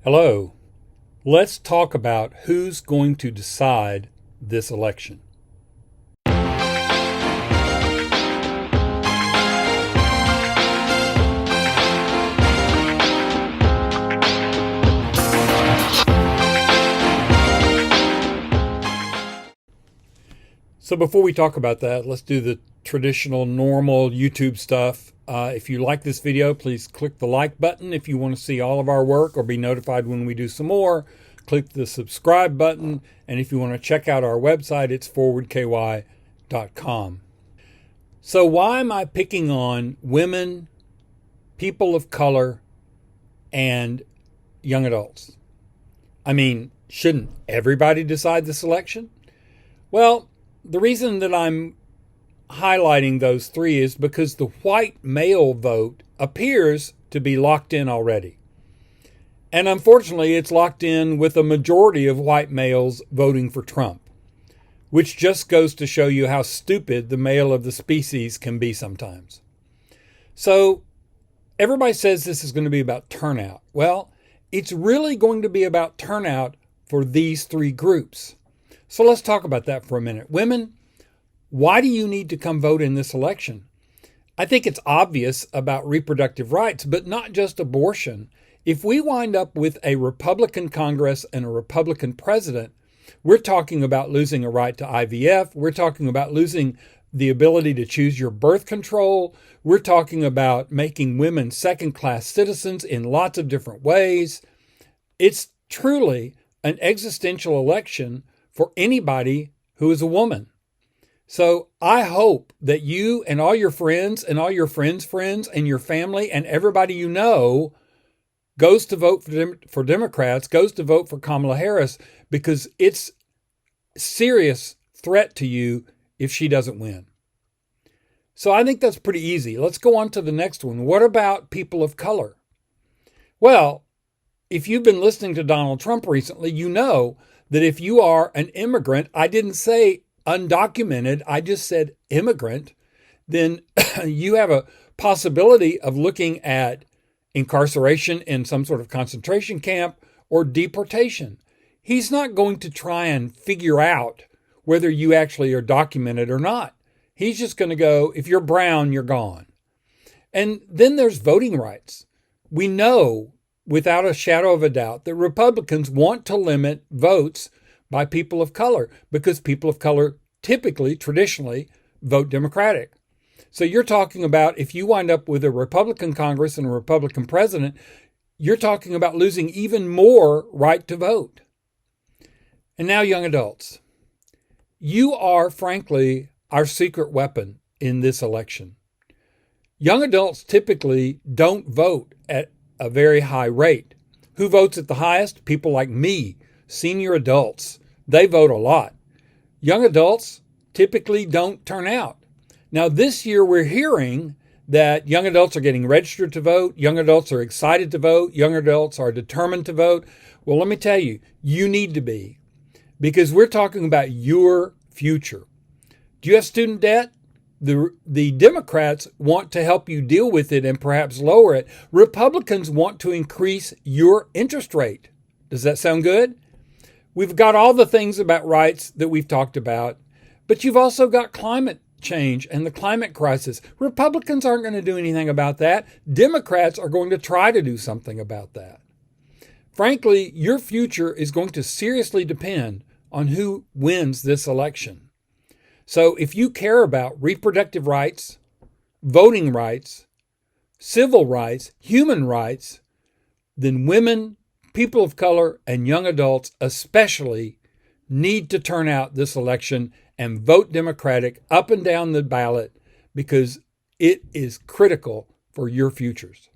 Hello. Let's talk about who's going to decide this election. So before we talk about that, let's do the traditional, normal YouTube stuff. If you like this video, please click the like button. If you want to see all of our work or be notified when we do some more, click the subscribe button. And if you want to check out our website, it's forwardky.com. So why am I picking on women, people of color, and young adults? I mean, shouldn't everybody decide this election? Well, the reason that I'm highlighting those three is because the white male vote appears to be locked in already. And unfortunately, it's locked in with a majority of white males voting for Trump, which just goes to show you how stupid the male of the species can be sometimes. So everybody says this is going to be about turnout. Well, it's really going to be about turnout for these three groups. So let's talk about that for a minute. Women, why do you need to come vote in this election? I think it's obvious about reproductive rights, but not just abortion. If we wind up with a Republican Congress and a Republican president, we're talking about losing a right to IVF. We're talking about losing the ability to choose your birth control. We're talking about making women second-class citizens in lots of different ways. It's truly an existential election for anybody who is a woman. So I hope that you and all your friends and all your friends' friends and your family and everybody you know goes to vote for Democrats, goes to vote for Kamala Harris, because it's a serious threat to you if she doesn't win. So I think that's pretty easy. Let's go on to the next one. What about people of color? Well, if you've been listening to Donald Trump recently, you know that if you are an immigrant, I didn't say undocumented, I just said immigrant, then you have a possibility of looking at incarceration in some sort of concentration camp or deportation. He's not going to try and figure out whether you actually are documented or not. He's just going to go, if you're brown, you're gone. And then there's voting rights. We know without a shadow of a doubt that Republicans want to limit votes by people of color because people of color typically, traditionally, vote Democratic. So you're talking about if you wind up with a Republican Congress and a Republican president, you're talking about losing even more right to vote. And now young adults. You are, frankly, our secret weapon in this election. Young adults typically don't vote at a very high rate. Who votes at the highest? People like me, senior adults. They vote a lot. Young adults typically don't turn out. Now, this year we're hearing that young adults are getting registered to vote. Young adults are excited to vote. Young adults are determined to vote. Well, let me tell you, you need to be, because we're talking about your future. Do you have student debt? The Democrats want to help you deal with it and perhaps lower it. Republicans want to increase your interest rate. Does that sound good? We've got all the things about rights that we've talked about, but you've also got climate change and the climate crisis. Republicans aren't going to do anything about that. Democrats are going to try to do something about that. Frankly, your future is going to seriously depend on who wins this election. So if you care about reproductive rights, voting rights, civil rights, human rights, then women, people of color, and young adults especially need to turn out this election and vote Democratic up and down the ballot because it is critical for your futures.